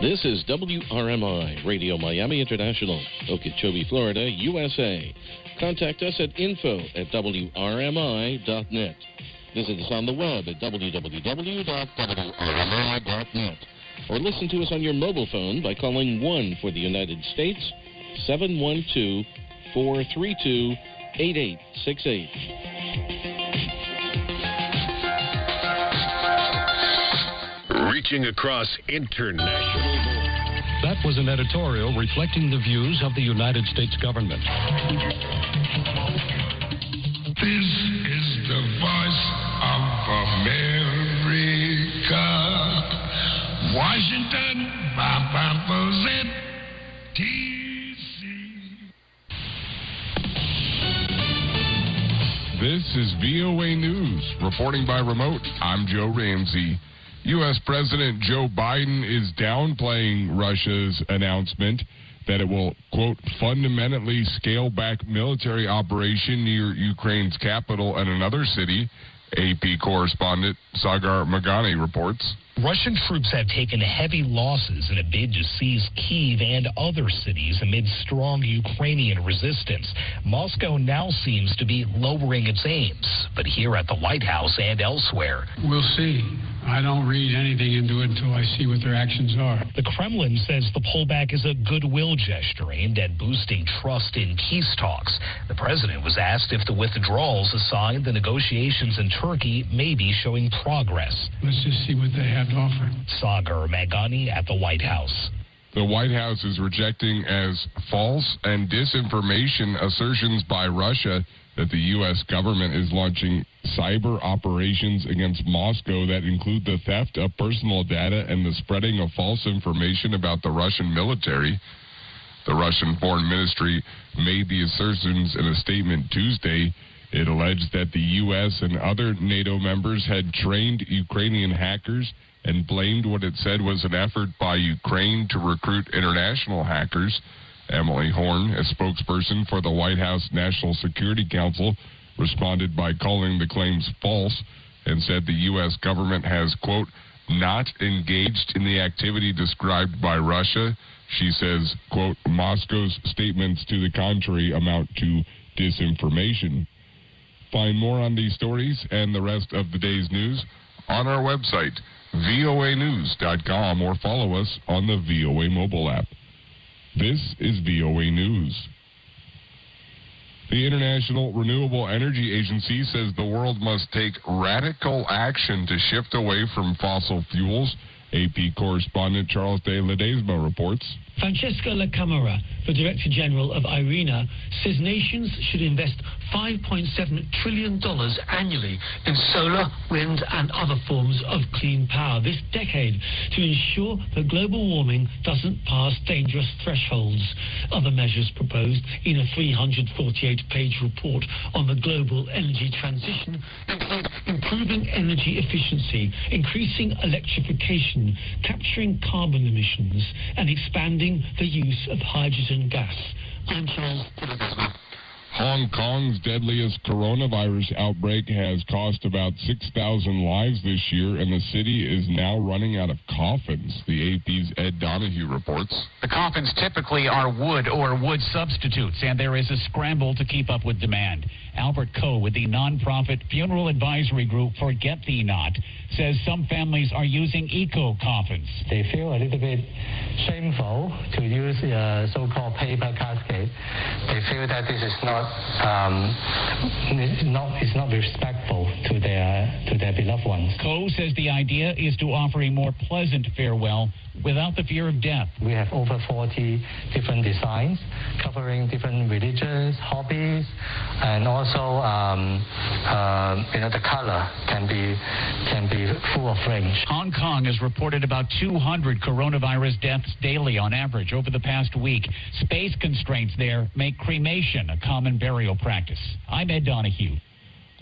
This is WRMI, Radio Miami International, Okeechobee, Florida, USA. Contact us at info@wrmi.net. Visit us on the web at www.wrmi.net. Or listen to us on your mobile phone by calling 1 for the United States, 712-432-8868. Reaching across international borders. That was an editorial reflecting the views of the United States government. This is the voice of America. Washington, D.C. This is VOA News. Reporting by remote, I'm Joe Ramsey. U.S. President Joe Biden is downplaying Russia's announcement that it will, quote, fundamentally scale back military operation near Ukraine's capital and another city. AP correspondent Sagar Magani reports. Russian troops have taken heavy losses in a bid to seize Kyiv and other cities amid strong Ukrainian resistance. Moscow now seems to be lowering its aims, but here at the White House and elsewhere, we'll see. I don't read anything into it until I see what their actions are. The Kremlin says the pullback is a goodwill gesture aimed at boosting trust in peace talks. The president was asked if the withdrawals a sign the negotiations in Turkey may be showing progress. Let's just see what they have to offer. Sagar Magani at the White House. The White House is rejecting as false and disinformation assertions by Russia that the U.S. government is launching cyber operations against Moscow that include the theft of personal data and the spreading of false information about the Russian military. The Russian Foreign Ministry made the assertions in a statement Tuesday. It alleged that the U.S. and other NATO members had trained Ukrainian hackers and blamed what it said was an effort by Ukraine to recruit international hackers. Emily Horn, a spokesperson for the White House National Security Council, responded by calling the claims false and said the U.S. government has, quote, not engaged in the activity described by Russia. She says, quote, Moscow's statements to the contrary amount to disinformation. Find more on these stories and the rest of the day's news on our website, voanews.com, or follow us on the VOA mobile app. This is VOA News. The International Renewable Energy Agency says the world must take radical action to shift away from fossil fuels. AP correspondent Charles de Ledesma reports. Francesca La Camera, the Director General of IRENA, says nations should invest $5.7 trillion annually in solar, wind and other forms of clean power this decade to ensure that global warming doesn't pass dangerous thresholds. Other measures proposed in a 348-page report on the global energy transition include improving energy efficiency, increasing electrification, capturing carbon emissions and expanding the use of hydrogen gas. I'm Charles Ledesma. Hong Kong's deadliest coronavirus outbreak has cost about 6,000 lives this year, and the city is now running out of coffins. The AP's Ed Donahue reports. The coffins typically are wood or wood substitutes, and there is a scramble to keep up with demand. Albert Coe with the nonprofit funeral advisory group Forget Thee Not says some families are using eco-coffins. They feel a little bit shameful to use a so-called paper casket. They feel that this is not respectful to their beloved ones. Coe says the idea is to offer a more pleasant farewell without the fear of death. We have over 40 different designs covering different religions, hobbies, and also the color can be full of range. Hong Kong has reported about 200 coronavirus deaths daily on average over the past week. Space constraints there make cremation a common burial practice. I'm Ed Donahue.